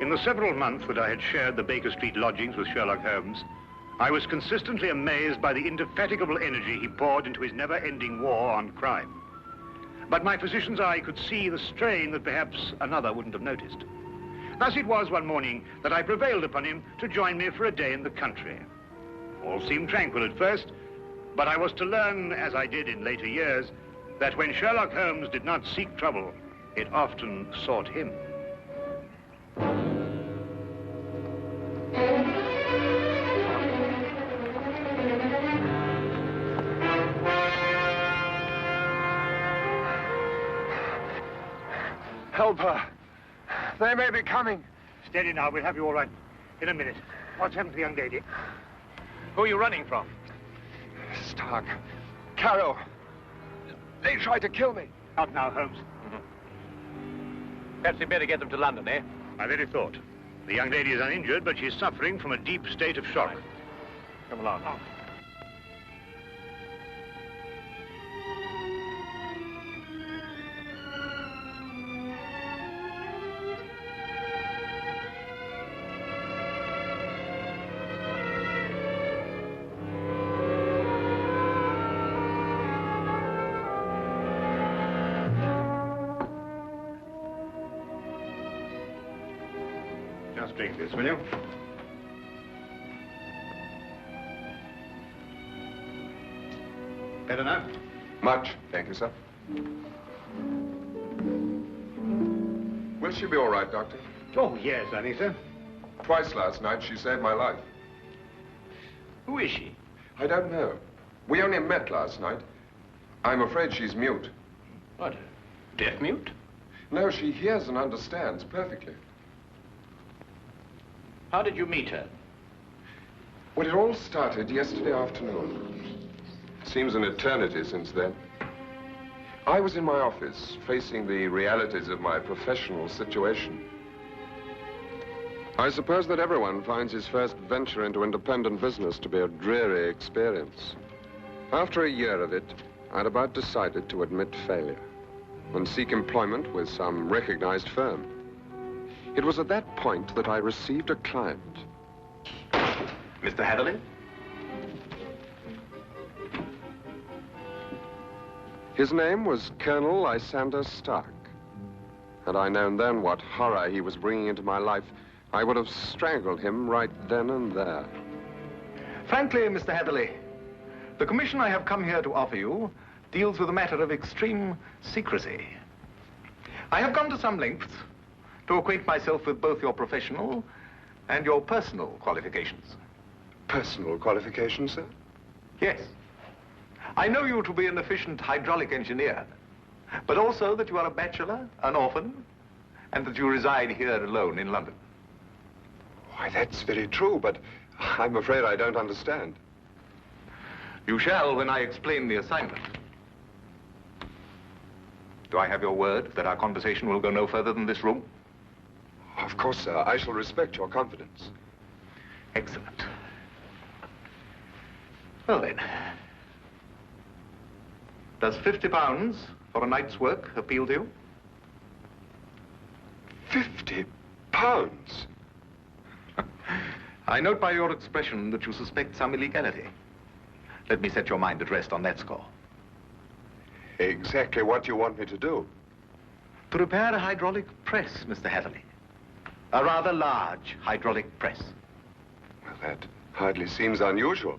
In the several months that I had shared the Baker Street lodgings with Sherlock Holmes, I was consistently amazed by the indefatigable energy he poured into his never-ending war on crime. But my physician's eye could see the strain that perhaps another wouldn't have noticed. Thus it was one morning that I prevailed upon him to join me for a day in the country. All seemed tranquil at first, but I was to learn, as I did in later years, that when Sherlock Holmes did not seek trouble, it often sought him. Help her. They may be coming. Steady now, we'll have you all right in a minute. What's happened to the young lady? Who are you running from? Stark. Carroll. They tried to kill me. Out now, Holmes. Perhaps we'd better get them to London, eh? My very thought. The young lady is uninjured, but she's suffering from a deep state of shock. Come along. Oh. Just drink this, will you? Better now? Much, thank you, sir. Will she be all right, Doctor? Oh, yes, I think so. Twice last night she saved my life. Who is she? I don't know. We only met last night. I'm afraid she's mute. What, deaf mute? No, she hears and understands perfectly. How did you meet her? Well, it all started yesterday afternoon. Seems an eternity since then. I was in my office, facing the realities of my professional situation. I suppose that everyone finds his first venture into independent business to be a dreary experience. After a year of it, I'd about decided to admit failure and seek employment with some recognized firm. It was at that point that I received a client. Mr. Hatherley? His name was Colonel Lysander Stark. Had I known then what horror he was bringing into my life, I would have strangled him right then and there. Frankly, Mr. Hatherley, the commission I have come here to offer you deals with a matter of extreme secrecy. I have gone to some lengths to acquaint myself with both your professional and your personal qualifications. Personal qualifications, sir? Yes. I know you to be an efficient hydraulic engineer, but also that you are a bachelor, an orphan, and that you reside here alone in London. Why, that's very true, but I'm afraid I don't understand. You shall when I explain the assignment. Do I have your word that our conversation will go no further than this room? Of course, sir. I shall respect your confidence. Excellent. Well, then. Does £50 for a night's work appeal to you? £50? I note by your expression that you suspect some illegality. Let me set your mind at rest on that score. Exactly what you want me to do? To repair a hydraulic press, Mr. Hatherley. A rather large hydraulic press. Well, that hardly seems unusual.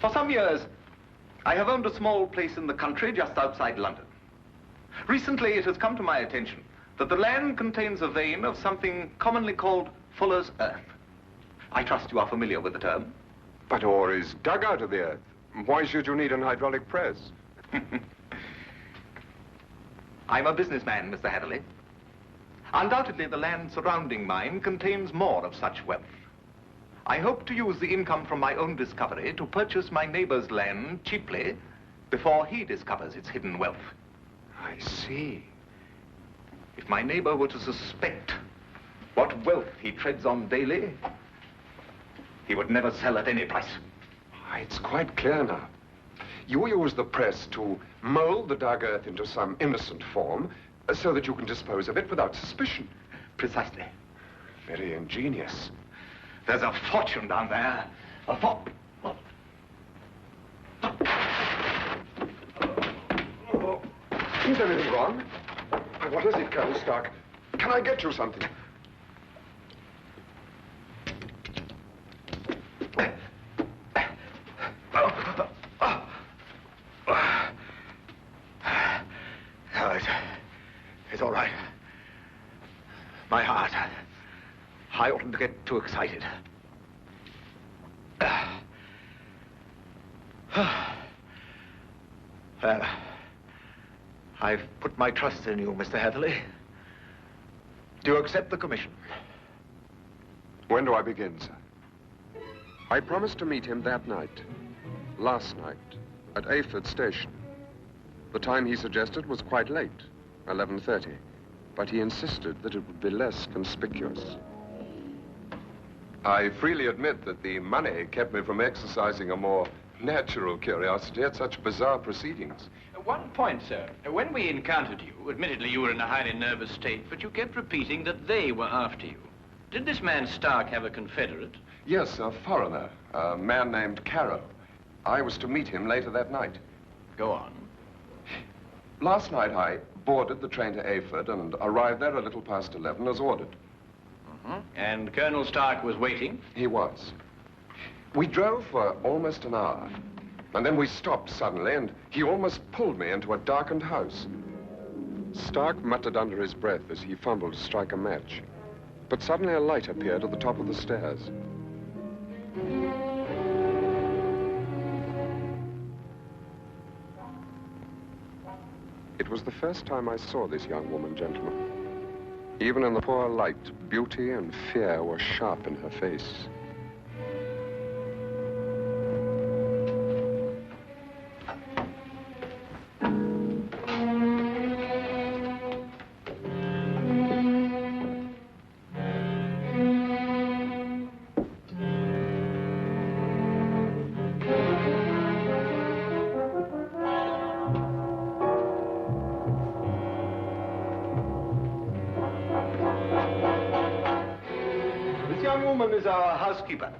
For some years, I have owned a small place in the country just outside London. Recently, it has come to my attention that the land contains a vein of something commonly called fuller's earth. I trust you are familiar with the term. But ore is dug out of the earth. Why should you need an hydraulic press? I'm a businessman, Mr. Hatherley. Undoubtedly, the land surrounding mine contains more of such wealth. I hope to use the income from my own discovery to purchase my neighbor's land cheaply before he discovers its hidden wealth. I see. If my neighbor were to suspect what wealth he treads on daily, he would never sell at any price. It's quite clear now. You use the press to mold the dug earth into some innocent form so that you can dispose of it without suspicion. Precisely. Very ingenious. There's a fortune down there. A Is there anything wrong? What is it, Colonel Stark? Can I get you something? It's all right. My heart. I oughtn't to get too excited. Well, I've put my trust in you, Mr. Heatherley. Do you accept the commission? When do I begin, sir? I promised to meet him that night, last night, at Ayford Station. The time he suggested was quite late, 11:30, but he insisted that it would be less conspicuous. I freely admit that the money kept me from exercising a more natural curiosity at such bizarre proceedings. One point, sir. When we encountered you, admittedly you were in a highly nervous state, but you kept repeating that they were after you. Did this man Stark have a confederate? Yes, a foreigner, a man named Carrow. I was to meet him later that night. Go on. Last night I boarded the train to Ayford and arrived there a little past 11 as ordered. And Colonel Stark was waiting? He was. We drove for almost an hour, and then we stopped suddenly, and he almost pulled me into a darkened house. Stark muttered under his breath as he fumbled to strike a match, but suddenly a light appeared at the top of the stairs. It was the first time I saw this young woman, gentlemen. Even in the poor light, beauty and fear were sharp in her face. Is our housekeeper.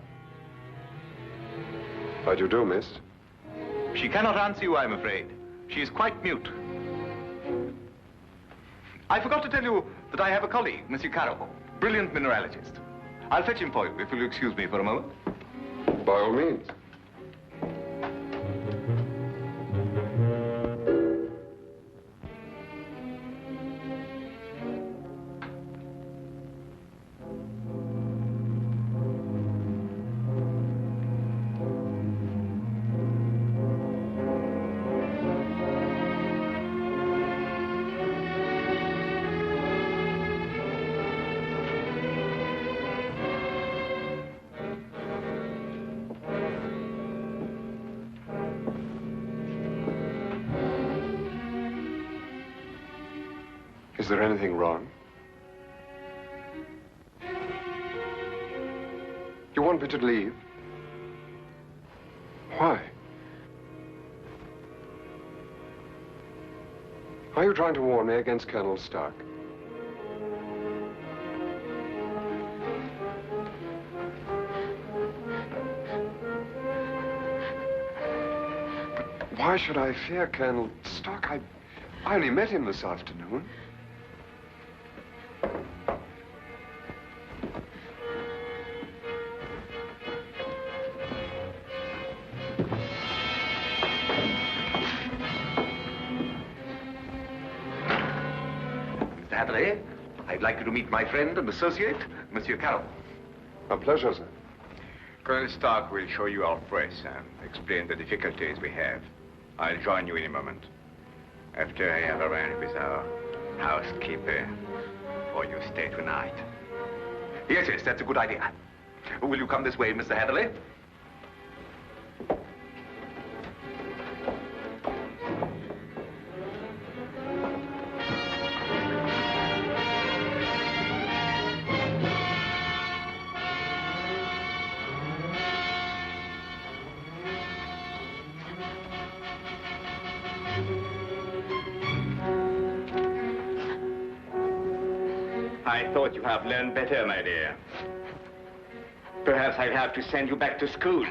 How do you do, miss? She cannot answer you, I'm afraid. She is quite mute. I forgot to tell you that I have a colleague, Monsieur Carroll, brilliant mineralogist. I'll fetch him for you, if you'll excuse me for a moment. By all means. Is there anything wrong? You want me to leave? Why? Are you trying to warn me against Colonel Stark? But why should I fear Colonel Stark? I only met him this afternoon. I'd like you to meet my friend and associate, Monsieur Carroll. A pleasure, sir. Colonel Stark will show you our press and explain the difficulties we have. I'll join you in a moment. After I have arranged with our housekeeper for your stay tonight. Yes, that's a good idea. Will you come this way, Mr. Heatherley? I thought you have learned better, my dear. Perhaps I'll have to send you back to school.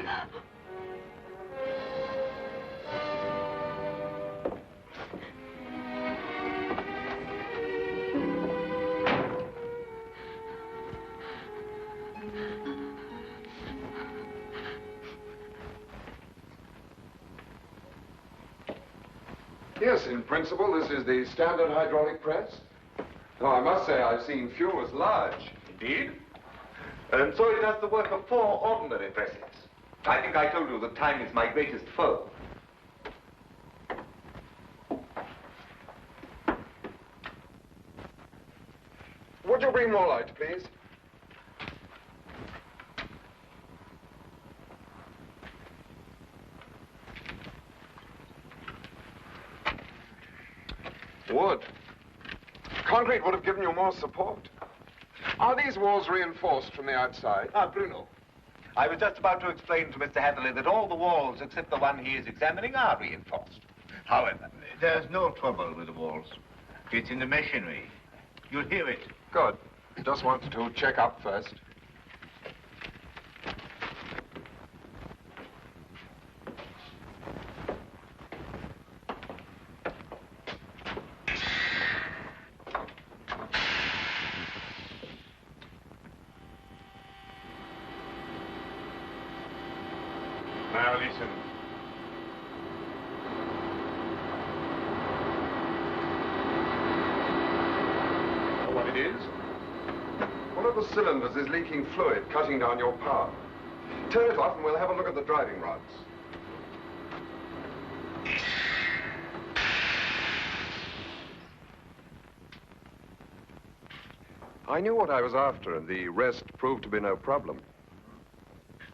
Yes, in principle, this is the standard hydraulic press. Though I must say I've seen few as large. Indeed. And so it does the work of 4 ordinary presses. I think I told you that time is my greatest foe. Would you bring more light, please? Wood. Concrete would have given you more support. Are these walls reinforced from the outside? Ah, Bruno. I was just about to explain to Mr. Hatherley that all the walls except the one he is examining are reinforced. However, there's no trouble with the walls. It's in the machinery. You'll hear it. Good. Just wanted to check up first. Now listen. Know what it is? One of the cylinders is leaking fluid, cutting down your power. Turn it off and we'll have a look at the driving rods. I knew what I was after, and the rest proved to be no problem.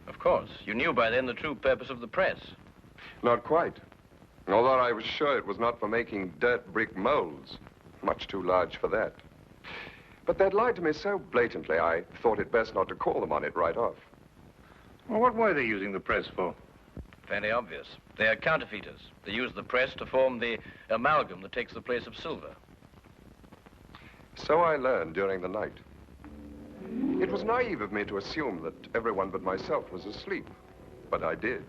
Of course. You knew by then the true purpose of the press. Not quite. Although I was sure it was not for making dirt brick molds. Much too large for that. But they'd lied to me so blatantly, I thought it best not to call them on it right off. Well, what were they using the press for? Fairly obvious. They are counterfeiters. They use the press to form the amalgam that takes the place of silver. So I learned during the night. It was naive of me to assume that everyone but myself was asleep, but I did.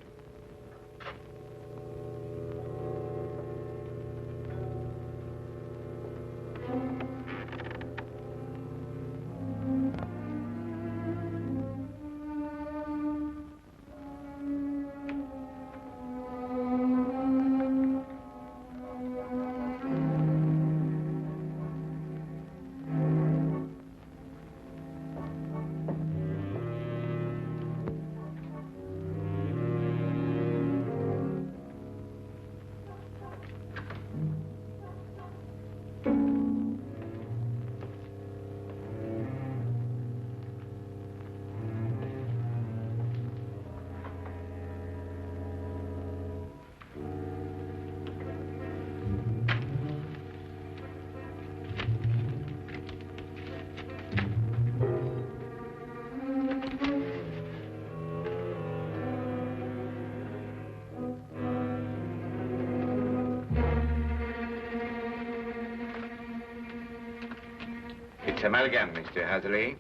It's amalgam, Mr. Hatherley.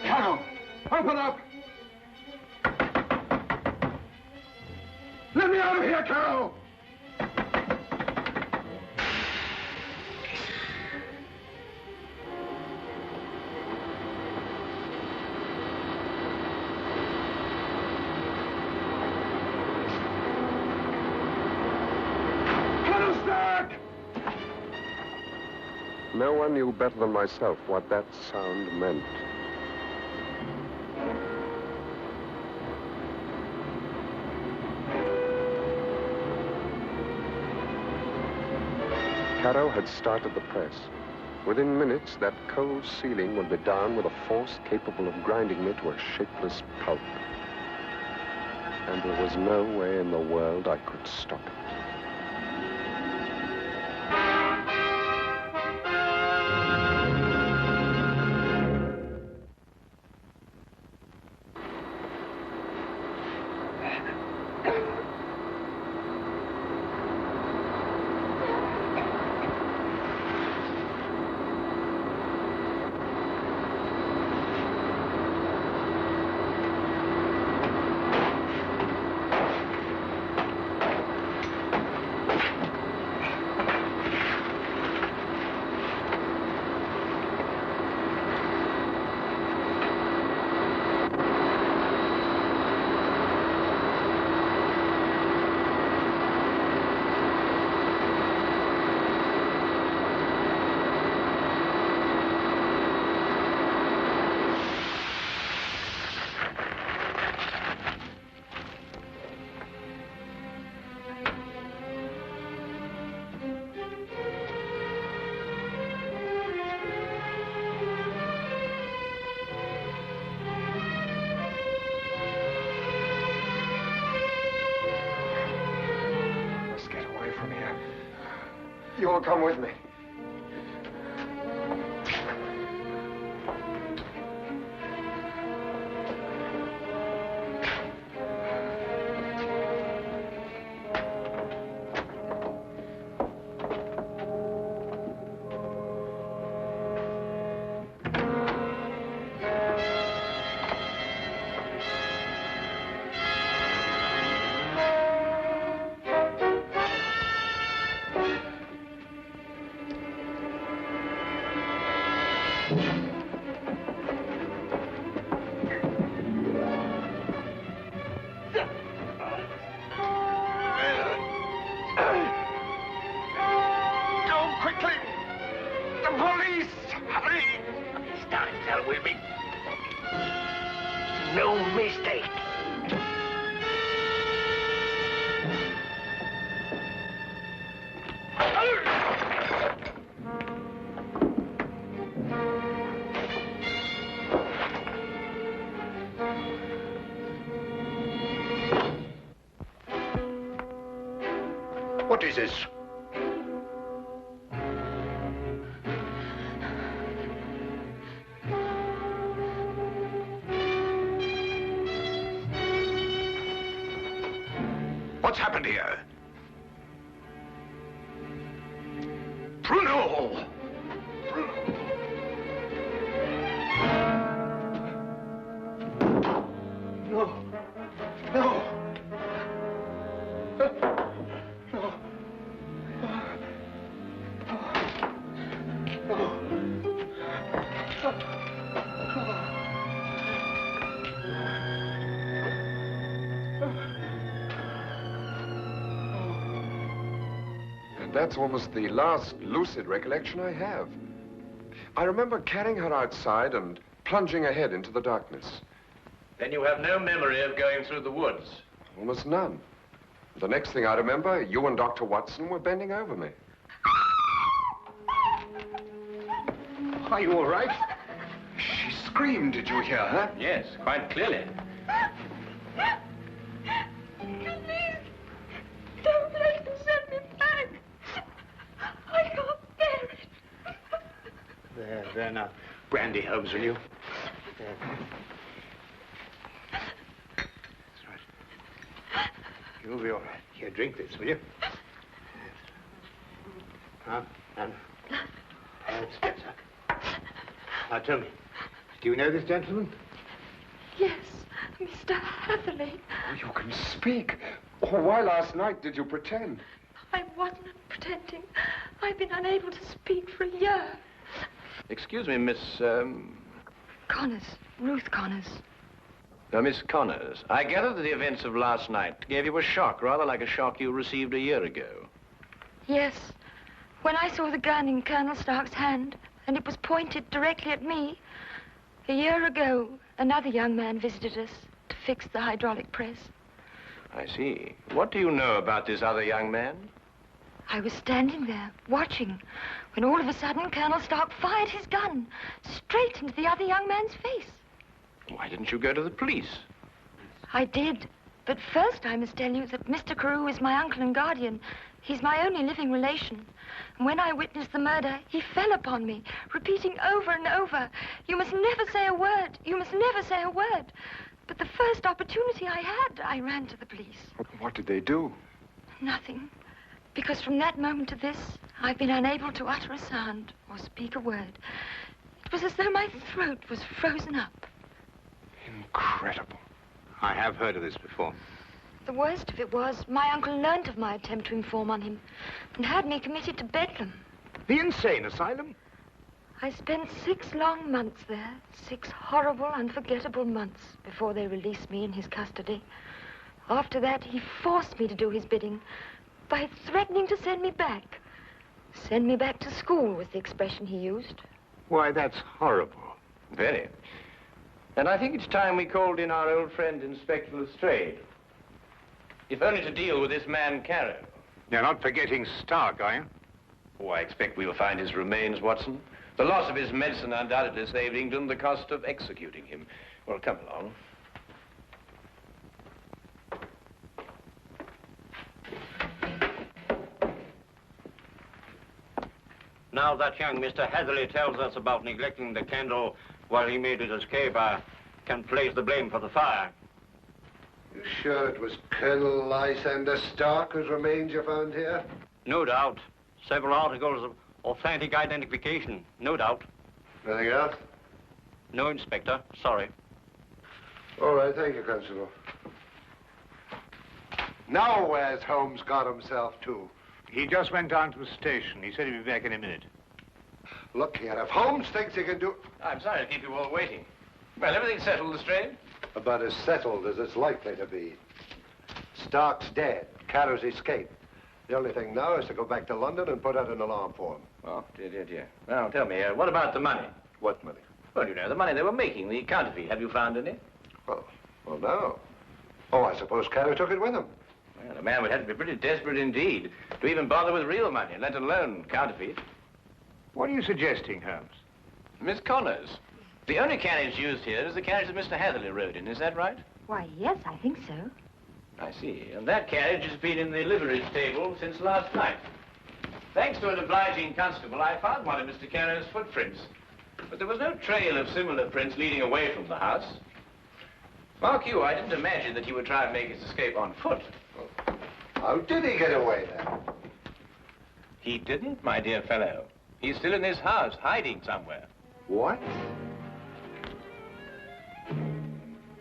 Carol, open up! Let me out of here, Carol! No one knew better than myself what that sound meant. Caro had started the press. Within minutes, that cold ceiling would be down with a force capable of grinding me to a shapeless pulp. And there was no way in the world I could stop it. will come with me. What is this? What's happened here? Bruno! No. No. That's almost the last lucid recollection I have. I remember carrying her outside and plunging ahead into the darkness. Then you have no memory of going through the woods? Almost none. The next thing I remember, you and Dr. Watson were bending over me. Are you all right? She screamed. Did you hear her? Yes, quite clearly. Please, don't let them send me back. I can't bear it. There now. Brandy, Holmes, will you? There. That's right. You'll be all right. Here, drink this, will you? Now, Spencer. Now, tell me, do you know this gentleman? Yes, Mr. Hatherley. Oh, you can speak. Oh, why last night did you pretend? I wasn't pretending. I've been unable to speak for a year. Excuse me, Miss, Connors. Ruth Connors. Miss Connors. I gather that the events of last night gave you a shock, rather like a shock you received a year ago. Yes. When I saw the gun in Colonel Stark's hand, and it was pointed directly at me, a year ago, another young man visited us to fix the hydraulic press. I see. What do you know about this other young man? I was standing there, watching, when all of a sudden Colonel Stark fired his gun straight into the other young man's face. Why didn't you go to the police? I did. But first I must tell you that Mr. Carew is my uncle and guardian. He's my only living relation. And when I witnessed the murder, he fell upon me, repeating over and over, "You must never say a word. You must never say a word." But the first opportunity I had, I ran to the police. What did they do? Nothing. Because from that moment to this, I've been unable to utter a sound or speak a word. It was as though my throat was frozen up. Incredible. I have heard of this before. The worst of it was, my uncle learnt of my attempt to inform on him and had me committed to Bedlam. The insane asylum? I spent 6 long months there, 6 horrible, unforgettable months before they released me in his custody. After that, he forced me to do his bidding by threatening to send me back. Send me back to school was the expression he used. Why, that's horrible. Very. And I think it's time we called in our old friend, Inspector Lestrade. If only to deal with this man, Carew. You're not forgetting Stark, are you? Oh, I expect we'll find his remains, Watson. The loss of his medicine undoubtedly saved England the cost of executing him. Well, come along. Now that young Mr. Hatherley tells us about neglecting the candle while he made his escape, I can place the blame for the fire. You sure it was Colonel Lysander Stark whose remains you found here? No doubt. Several articles of authentic identification, no doubt. Anything else? No, Inspector. Sorry. All right, thank you, Constable. Now where's Holmes got himself to? He just went down to the station. He said he'd be back in a minute. Look here, if Holmes thinks he can do... I'm sorry to keep you all waiting. Well, everything's settled, Lestrade? About as settled as it's likely to be. Stark's dead. Carrow's escaped. The only thing now is to go back to London and put out an alarm for him. Oh, dear. Well, tell me, what about the money? What money? Well, you know, the money they were making, the counterfeit. Have you found any? Well, no. Oh, I suppose Carrow took it with him. Well, a man would have to be pretty desperate indeed to even bother with real money, let alone counterfeit. What are you suggesting, Holmes? Miss Connors, the only carriage used here is the carriage that Mr. Hatherley rode in. Is that right? Why, yes, I think so. I see. And that carriage has been in the livery stable since last night. Thanks to an obliging constable, I found one of Mr. Carrow's footprints. But there was no trail of similar prints leading away from the house. Mark you, I didn't imagine that he would try and make his escape on foot. How did he get away, then? He didn't, my dear fellow. He's still in this house, hiding somewhere. What?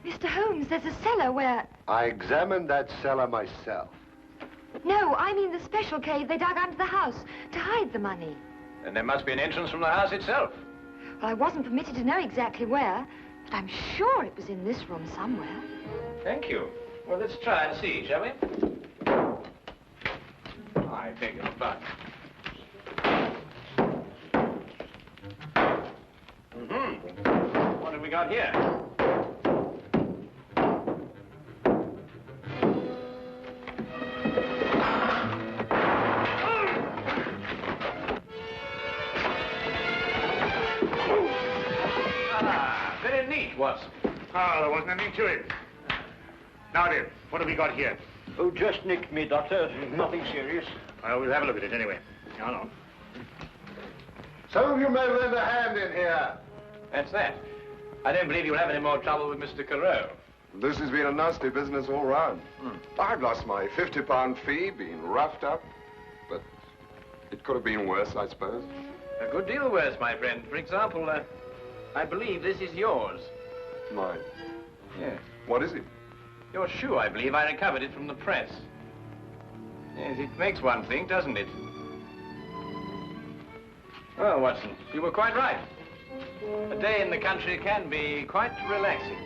Mr. Holmes, there's a cellar where... I examined that cellar myself. No, I mean the special cave they dug under the house to hide the money. And there must be an entrance from the house itself. Well, I wasn't permitted to know exactly where, but I'm sure it was in this room somewhere. Thank you. Well, let's try and see, shall we? I beg your pardon. What have we got here? Very neat, Watson. Oh, there wasn't anything to it. Now then, what have we got here? Oh, just nicked me, Doctor. Nothing serious. Well, we'll have a look at it anyway. No. Some of you may lend a hand in here. That's that. I don't believe you'll have any more trouble with Mr. Carew. This has been a nasty business all round. I've lost my £50 fee, been roughed up, but it could have been worse, I suppose. A good deal worse, my friend. For example, I believe this is yours. Mine? Yes. What is it? Your shoe, I believe. I recovered it from the press. Yes, it makes one think, doesn't it? Well, Watson, you were quite right. A day in the country can be quite relaxing.